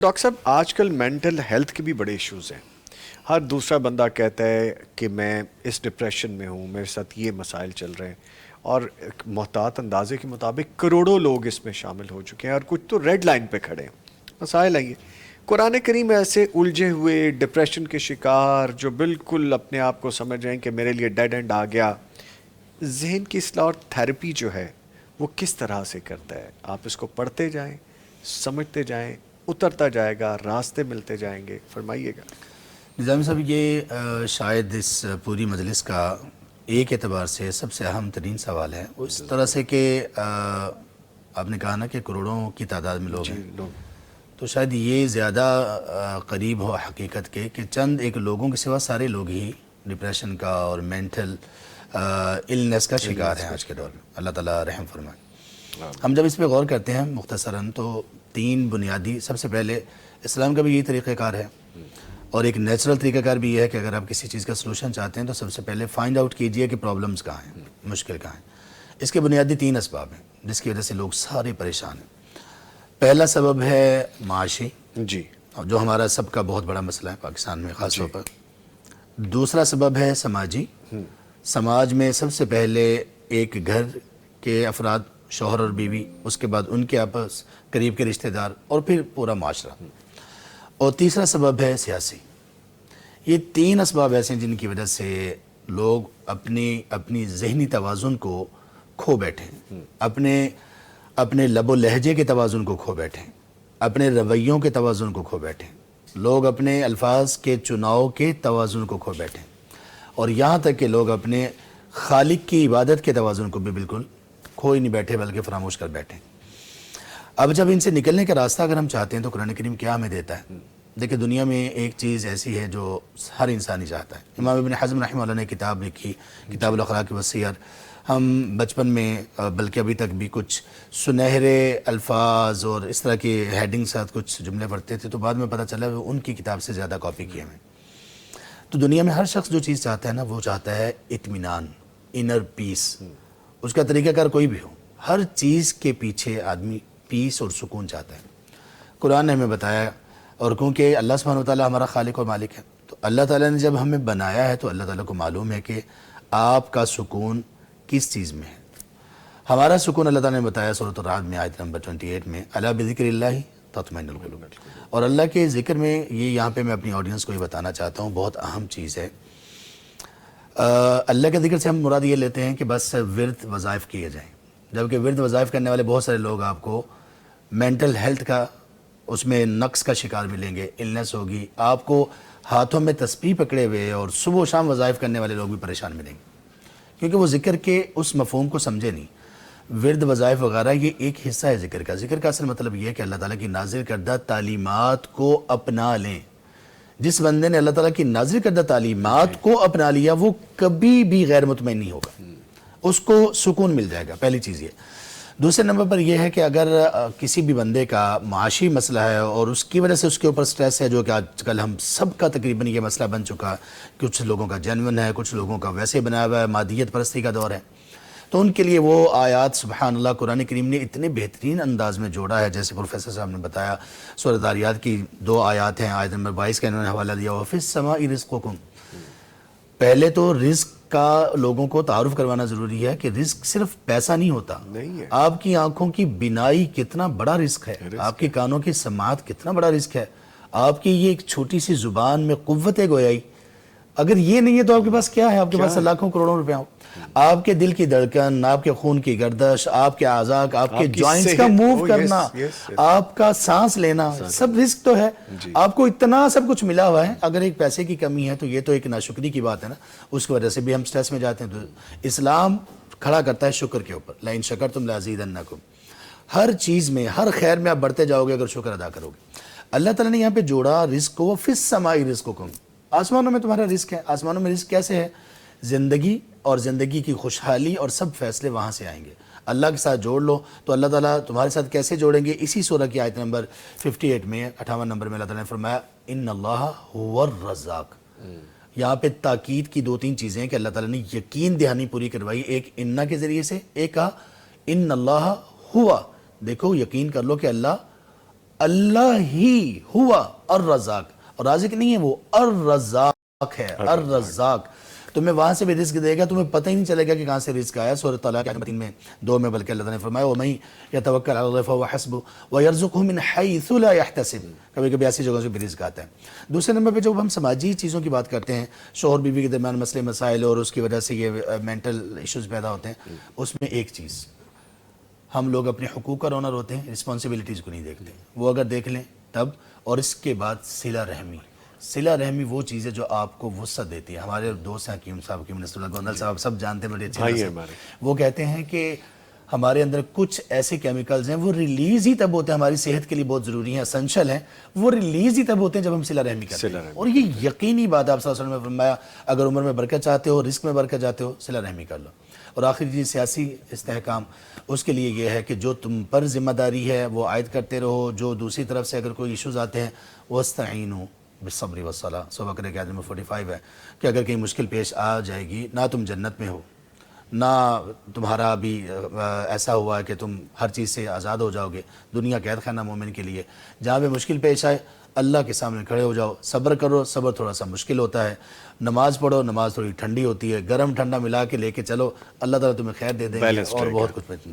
Doctor صاحب آج کل مینٹل ہیلتھ کے بھی بڑے ایشوز ہیں. ہر دوسرا بندہ کہتا ہے کہ میں اس ڈپریشن میں ہوں, میرے ساتھ یہ مسائل چل رہے ہیں, اور ایک محتاط اندازے کے مطابق کروڑوں لوگ اس میں شامل ہو چکے ہیں, اور کچھ تو ریڈ لائن پہ کھڑے ہیں. مسائل ہیں یہ. قرآن کریم ایسے الجھے ہوئے ڈپریشن کے شکار جو بالکل اپنے آپ کو سمجھ رہے ہیں کہ میرے لیے ڈیڈ اینڈ آ گیا, ذہن کی اصلاح اور تھیراپی جو ہے وہ کس طرح سے کرتا ہے؟ آپ اس کو پڑھتے جائیں, سمجھتے جائیں, اترتا جائے گا, راستے ملتے جائیں گے, فرمائیے گا. نظامی صاحب, یہ شاید اس پوری مجلس کا ایک اعتبار سے سب سے اہم ترین سوال ہے. اس طرح سے کہ آپ نے کہا نا کہ کروڑوں کی تعداد میں لوگ ہیں, تو شاید یہ زیادہ قریب ہو حقیقت کے کہ چند ایک لوگوں کے سوا سارے لوگ ہی ڈپریشن کا اور مینٹل النس کا شکار ہیں آج کے دور میں. اللہ تعالیٰ رحم فرمائے. ہم جب اس پہ غور کرتے ہیں مختصراً تو تین بنیادی, سب سے پہلے اسلام کا بھی یہی طریقہ کار ہے, اور ایک نیچرل طریقہ کار بھی یہ ہے کہ اگر آپ کسی چیز کا سلوشن چاہتے ہیں تو سب سے پہلے فائنڈ آؤٹ کیجئے کہ پرابلمز کہاں ہیں, مشکل کہاں ہیں. اس کے بنیادی تین اسباب ہیں جس کی وجہ سے لوگ سارے پریشان ہیں. پہلا سبب ہے معاشی, جی, جو ہمارا سب کا بہت بڑا مسئلہ ہے پاکستان میں خاص طور پر. دوسرا سبب ہے سماجی. سماج میں سب سے پہلے ایک گھر کے افراد, شوہر اور بیوی, اس کے بعد ان کے آپس قریب کے رشتہ دار, اور پھر پورا معاشرہ. اور تیسرا سبب ہے سیاسی. یہ تین اسباب ایسے ہیں جن کی وجہ سے لوگ اپنی ذہنی توازن کو کھو بیٹھے ہیں, اپنے لب و لہجے کے توازن کو کھو بیٹھے ہیں, اپنے رویوں کے توازن کو کھو بیٹھے ہیں, لوگ اپنے الفاظ کے چناؤ کے توازن کو کھو بیٹھے ہیں, اور یہاں تک کہ لوگ اپنے خالق کی عبادت کے توازن کو بھی بالکل کھو ہی نہیں بیٹھے بلکہ فراموش کر بیٹھے. اب جب ان سے نکلنے کا راستہ اگر ہم چاہتے ہیں تو قرآن کریم کیا ہمیں دیتا ہے؟ دیکھیں, دنیا میں ایک چیز ایسی ہے جو ہر انسانی چاہتا ہے. امام ابن حزم رحمہ اللہ نے کتاب لکھی, کتاب الاخلاق والسیر. ہم بچپن میں بلکہ ابھی تک بھی کچھ سنہرے الفاظ اور اس طرح کی ہیڈنگ ساتھ کچھ جملے پڑھتے تھے, تو بعد میں پتہ چلا وہ ان کی کتاب سے زیادہ کاپی کیے ہیں. تو دنیا میں ہر شخص جو چیز چاہتا ہے نا, وہ چاہتا ہے اطمینان, انر پیس. اس کا طریقہ کار کوئی بھی ہو, ہر چیز کے پیچھے آدمی پیس اور سکون چاہتا ہے. قرآن نے ہمیں بتایا, اور کیونکہ اللہ سبحانہ وتعالیٰ ہمارا خالق اور مالک ہے, تو اللہ تعالیٰ نے جب ہمیں بنایا ہے تو اللہ تعالیٰ کو معلوم ہے کہ آپ کا سکون کس چیز میں ہے. ہمارا سکون اللہ تعالیٰ نے بتایا سورۃ الرعد میں آیت نمبر 28 میں, الا بذکر اللہ تطمئن القلوب. اور اللہ کے ذکر میں, یہ یہاں پہ میں اپنی آڈینس کو یہ بتانا چاہتا ہوں, بہت اہم چیز ہے. اللہ کے ذکر سے ہم مراد یہ لیتے ہیں کہ بس ورد وظائف کیے جائیں, جبکہ ورد وظائف کرنے والے بہت سارے لوگ آپ کو مینٹل ہیلتھ کا, اس میں نقص کا شکار ملیں گے, النس ہوگی. آپ کو ہاتھوں میں تسبیح پکڑے ہوئے اور صبح و شام وظائف کرنے والے لوگ بھی پریشان ملیں گے, کیونکہ وہ ذکر کے اس مفہوم کو سمجھے نہیں. ورد وظائف وغیرہ یہ ایک حصہ ہے ذکر کا. ذکر کا اصل مطلب یہ ہے کہ اللہ تعالیٰ کی نازل کردہ تعلیمات کو اپنا لیں. جس بندے نے اللہ تعالیٰ کی نازل کردہ تعلیمات کو اپنا لیا وہ کبھی بھی غیر مطمئن نہیں ہوگا, اس کو سکون مل جائے گا. پہلی چیز یہ. دوسرے نمبر پر یہ ہے کہ اگر کسی بھی بندے کا معاشی مسئلہ ہے اور اس کی وجہ سے اس کے اوپر سٹریس ہے, جو کہ آج کل ہم سب کا تقریباً یہ مسئلہ بن چکا, کچھ لوگوں کا جینون ہے, کچھ لوگوں کا ویسے بنا ہوا ہے, مادیت پرستی کا دور ہے, تو ان کے لیے وہ آیات سبحان اللہ قرآن کریم نے اتنے بہترین انداز میں جوڑا ہے. جیسے پروفیسر صاحب نے بتایا, سورۃ الذاریات کی 2 آیات ہیں, آیت نمبر 22 کا انہوں نے حوالہ دیا, وَفِي السَّمَاءِ رِزْقُكُمْ. پہلے تو رزق کا لوگوں کو تعارف کروانا ضروری ہے کہ رزق صرف پیسہ نہیں ہوتا. آپ کی آنکھوں کی بینائی کتنا بڑا رزق ہے, آپ کے کانوں کی سماعت کتنا بڑا رزق ہے, آپ کی یہ ایک چھوٹی سی زبان میں قوت گویائی, اگر یہ نہیں ہے تو آپ کے پاس کیا ہے؟ آپ کے پاس لاکھوں کروڑوں روپے ہو. آپ کے دل کی دھڑکن, آپ کے خون کی گردش, آپ کے اعضاء, آپ کے جوائنٹس کا موو کرنا, آپ کا سانس لینا, سب رزق تو ہے. آپ کو اتنا سب کچھ ملا ہوا ہے, اگر ایک پیسے کی کمی ہے تو یہ تو ایک ناشکری کی بات ہے نا, اس کی وجہ سے بھی ہم سٹریس میں جاتے ہیں. تو اسلام کھڑا کرتا ہے شکر کے اوپر, لَإِن شَكَرْتُمْ لَأَزِيدَنَّكُمْ. ہر چیز میں, ہر خیر میں آپ بڑھتے جاؤ گے اگر شکر ادا کرو گے. اللہ تعالیٰ نے یہاں پہ جوڑا رزق کو, فِي السَّمَاءِ رِزْقُكُمْ. آسمانوں میں تمہارا رزق ہے. آسمانوں میں رزق کیسے ہے؟ زندگی اور زندگی کی خوشحالی اور سب فیصلے وہاں سے آئیں گے. اللہ کے ساتھ جوڑ لو تو اللہ تعالیٰ تمہارے ساتھ کیسے جوڑیں گے؟ اسی سورہ کی آیت نمبر 58 میں, 58 نمبر میں اللہ تعالیٰ نے فرمایا ان اللہ هو الرزاق. یہاں پہ تاکید کی 2-3 چیزیں ہیں کہ اللہ تعالیٰ نے یقین دہانی پوری کروائی, ایک انا کے ذریعے سے, ایک کہا ان اللہ ہوا. دیکھو یقین کر لو کہ اللہ اللہ ہی ہوا الرزاق، اور رازق نہیں ہے وہ، الرزاق ہے، الرزاق. تمہیں وہاں سے بھی رزق دے گا، تمہیں پتہ ہی نہیں چلے گا کہ کہاں سے رزق آیا. سورۃ طلاق آیت 3 میں 2 میں بلکہ اللہ تعالیٰ نے فرمایا وَمَن يَتَوَكَّلْ عَلَى اللَّهِ فَهُوَ حَسْبُهُ وَيَرْزُقْهُ مِنْ حَيْثُ لَا يَحْتَسِبُ. کبھی کبھی ایسی جگہوں سے بھی رزق آتا ہے. دوسرے نمبر پہ جب ہم سماجی چیزوں کی بات کرتے ہیں، شوہر بیوی کے درمیان مسئلے مسائل اور اس کی وجہ سے یہ مینٹل ایشوز پیدا ہوتے ہیں، اس میں ایک چیز ہم لوگ اپنے حقوق کا آنر ہوتے ہیں، رسپانسبلٹیز کو نہیں دیکھتے. وہ اگر دیکھ لیں تب. اور اس کے بعد صلہ رحمی. صلہ رحمی وہ چیز ہے جو آپ کو وسعت دیتی ہے. ہمارے دوست ہیں حکیم صاحب، حکیم نصر اللہ گوندل صاحب، سب جانتے ہیں بڑے اچھے سے. وہ کہتے ہیں کہ ہمارے اندر کچھ ایسے کیمیکلز ہیں وہ ریلیز ہی تب ہوتے ہیں، ہماری صحت کے لیے بہت ضروری ہیں، اسینشل ہیں، وہ ریلیز ہی تب ہوتے ہیں جب ہم صلہ رحمی کرتے ہیں. اور یہ یقینی بات ہے، آپ صلی اللہ علیہ وسلم نے فرمایا اگر عمر میں برکت چاہتے ہو، رزق میں برکت چاہتے ہو، صلہ رحمی کر لو. اور آخری چیز سیاسی استحکام، اس کے لیے یہ ہے کہ جو تم پر ذمہ داری ہے وہ عائد کرتے رہو. جو دوسری طرف سے اگر کوئی ایشوز آتے ہیں وَاسْتَعِینُوا بِالصَّبْرِ وَالصَّلَاةِ، سورہ بقرہ کی آیت نمبر 45 ہے کہ اگر کہیں مشکل پیش آ جائے گی، نہ تم جنت میں ہو، نہ تمہارا بھی ایسا ہوا ہے کہ تم ہر چیز سے آزاد ہو جاؤ گے. دنیا قید خانہ مومن کے لیے. جہاں پہ مشکل پیش آئے اللہ کے سامنے کھڑے ہو جاؤ، صبر کرو. صبر تھوڑا سا مشکل ہوتا ہے. نماز پڑھو، نماز تھوڑی ٹھنڈی ہوتی ہے، گرم ٹھنڈا ملا کے لے کے چلو، اللہ تعالیٰ تمہیں خیر دے دیں گے اور بہت کچھ.